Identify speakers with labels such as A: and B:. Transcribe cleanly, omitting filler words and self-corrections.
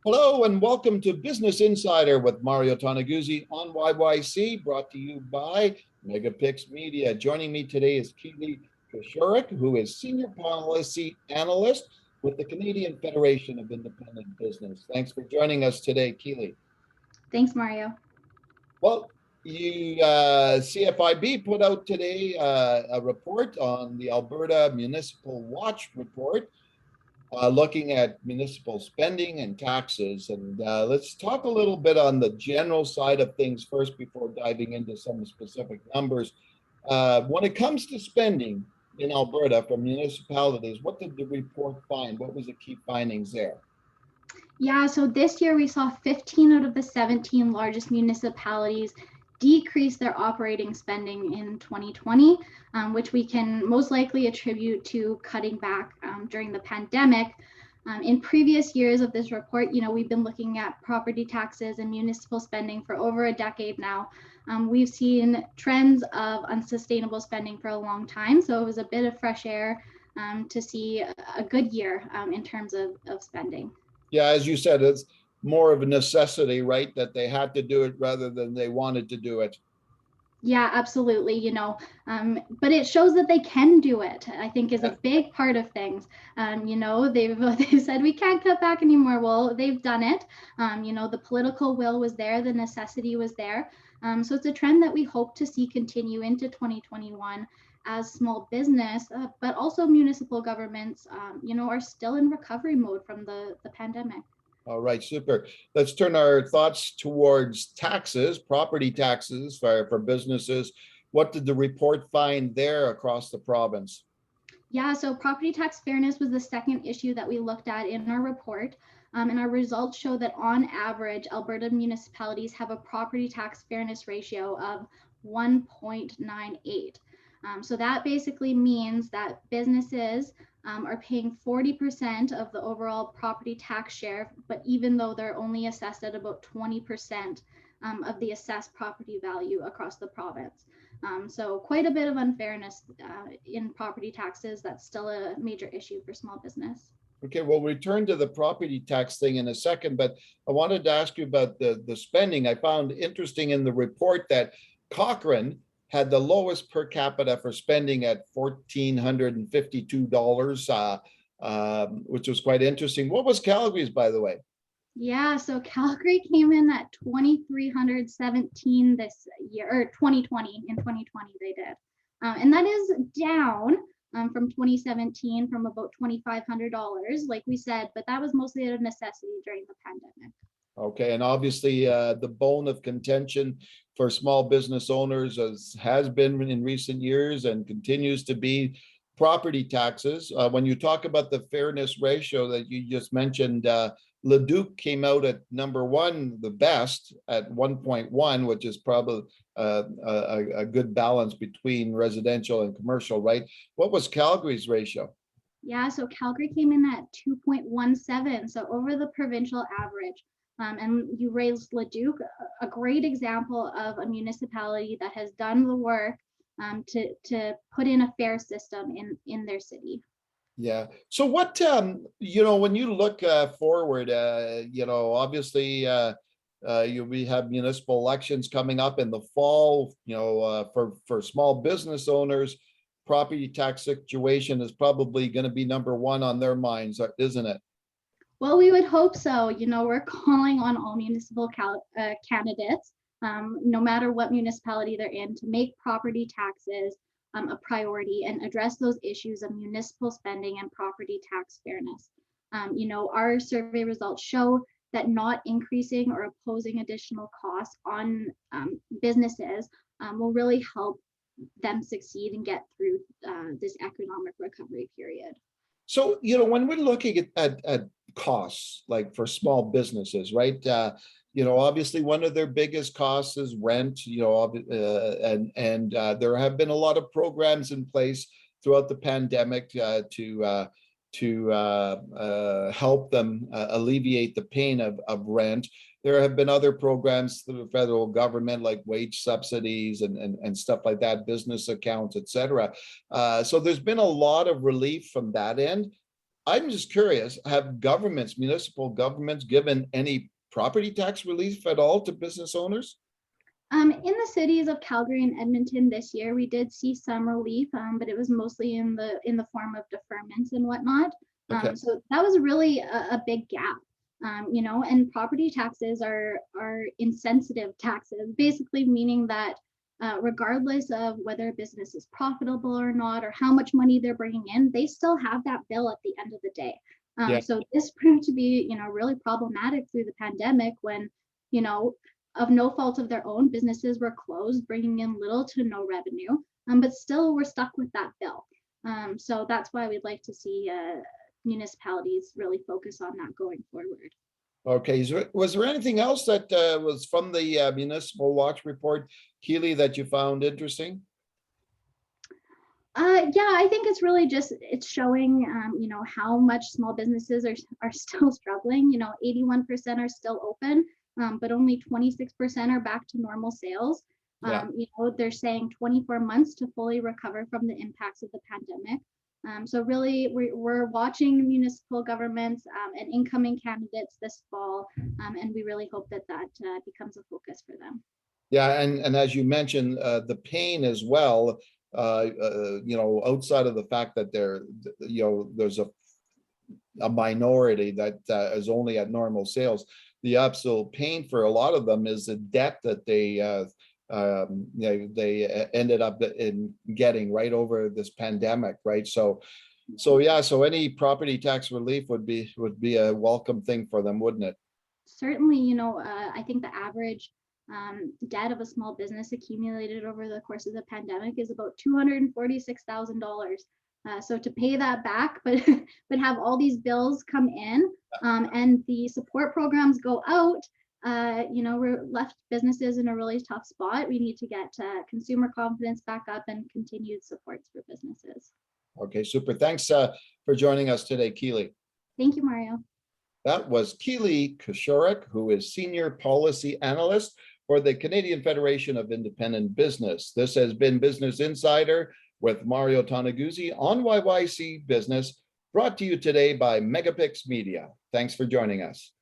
A: Hello and welcome to Business Insider with Mario Toneguzzi on YYC, brought to you by MegaPixx Media. Joining me today is Keyli Kosiorek, who is Senior Policy Analyst with the Canadian Federation of Independent Business. Thanks for joining us today, Keyli.
B: Thanks, Mario.
A: Well, CFIB put out today a report on the Alberta Municipal Watch Report, looking at municipal spending and taxes. And let's talk a little bit on the general side of things first before diving into some specific numbers. When it comes to spending in Alberta from municipalities, what did the report find? What was the key findings there?
B: Yeah, so this year we saw 15 out of the 17 largest municipalities decrease their operating spending in 2020, which we can most likely attribute to cutting back during the pandemic. In previous years of this report, we've been looking at property taxes and municipal spending for over a decade now. We've seen trends of unsustainable spending for a long time, so it was a bit of fresh air to see a good year in terms of spending.
A: Yeah, as you said, it's more of a necessity, right? That they had to do it rather than they wanted to do it.
B: Yeah, absolutely. But it shows that they can do it, I think, is a big part of things. They've said we can't cut back anymore. Well, they've done it. The political will was there, the necessity was there. So it's a trend that we hope to see continue into 2021 as small business, but also municipal governments, are still in recovery mode from the pandemic.
A: All right, super. Let's turn our thoughts towards taxes, property taxes for businesses. What did the report find there across the province?
B: Yeah, so property tax fairness was the second issue that we looked at in our report. And our results show that on average, Alberta municipalities have a property tax fairness ratio of 1.98. So that basically means that businesses are paying 40% of the overall property tax share, but even though they're only assessed at about 20% of the assessed property value across the province. So quite a bit of unfairness in property taxes. That's still a major issue for small business.
A: Okay, we'll return to the property tax thing in a second, but I wanted to ask you about the spending. I found interesting in the report that Cochrane had the lowest per capita for spending at $1,452, which was quite interesting. What was Calgary's, by the way?
B: Yeah, so Calgary came in at 2,317 this year, or 2020. In 2020 they did. And that is down from 2017 from about $2,500, like we said, but that was mostly a necessity during the pandemic.
A: Okay, and obviously the bone of contention for small business owners has been in recent years and continues to be property taxes. When you talk about the fairness ratio that you just mentioned, Leduc came out at number one, the best, at 1.1, which is probably a good balance between residential and commercial, right? What was Calgary's ratio?
B: Yeah, so Calgary came in at 2.17, so over the provincial average. And you raised Leduc, a great example of a municipality that has done the work to put in a fair system in their city.
A: Yeah. So what, when you look forward, obviously we have municipal elections coming up in the fall, for small business owners, property tax situation is probably going to be number one on their minds, isn't it?
B: Well, we would hope so. We're calling on all municipal candidates, no matter what municipality they're in, to make property taxes a priority and address those issues of municipal spending and property tax fairness. Our survey results show that not increasing or opposing additional costs on businesses will really help them succeed and get through this economic recovery period.
A: So, when we're looking at costs, like for small businesses, right? Obviously one of their biggest costs is rent, and there have been a lot of programs in place throughout the pandemic to help them alleviate the pain of rent. There have been other programs through the federal government, like wage subsidies and stuff like that, business accounts, etc. So there's been a lot of relief from that end. I'm just curious, have governments, municipal governments given any property tax relief at all to business owners?
B: In the cities of Calgary and Edmonton this year, we did see some relief, but it was mostly in the form of deferments and whatnot.
A: Okay.
B: So that was really a big gap. And property taxes are insensitive taxes, basically meaning that regardless of whether a business is profitable or not, or how much money they're bringing in, they still have that bill at the end of the day.
A: Yeah.
B: So this proved to be, really problematic through the pandemic when, of no fault of their own, businesses were closed, bringing in little to no revenue, but still we're stuck with that bill. So that's why we'd like to see municipalities really focus on that going forward.
A: Okay, was there anything else that was from the Municipal Watch Report, Keyli, that you found interesting?
B: Yeah, I think it's really just, it's showing, how much small businesses are still struggling. 81% are still open, but only 26% are back to normal sales.
A: Yeah.
B: They're saying 24 months to fully recover from the impacts of the pandemic. So really, we're watching municipal governments and incoming candidates this fall, and we really hope that becomes a focus for them.
A: Yeah, and as you mentioned, the pain as well, outside of the fact that there's a minority that is only at normal sales, the absolute pain for a lot of them is the debt that they ended up in getting right over this pandemic, right? So any property tax relief would be a welcome thing for them, wouldn't it?
B: Certainly, I think the average debt of a small business accumulated over the course of the pandemic is about $246,000. So to pay that back, but have all these bills come in, and the support programs go out, we're left businesses in a really tough spot. We need to get consumer confidence back up and continued supports for businesses.
A: Okay, super. Thanks for joining us today, Keyli.
B: Thank you, Mario.
A: That was Keyli Kosiorek, who is Senior Policy Analyst for the Canadian Federation of Independent Business. This has been Business Insider with Mario Toneguzzi on YYC Business, brought to you today by MegaPixx Media. Thanks for joining us.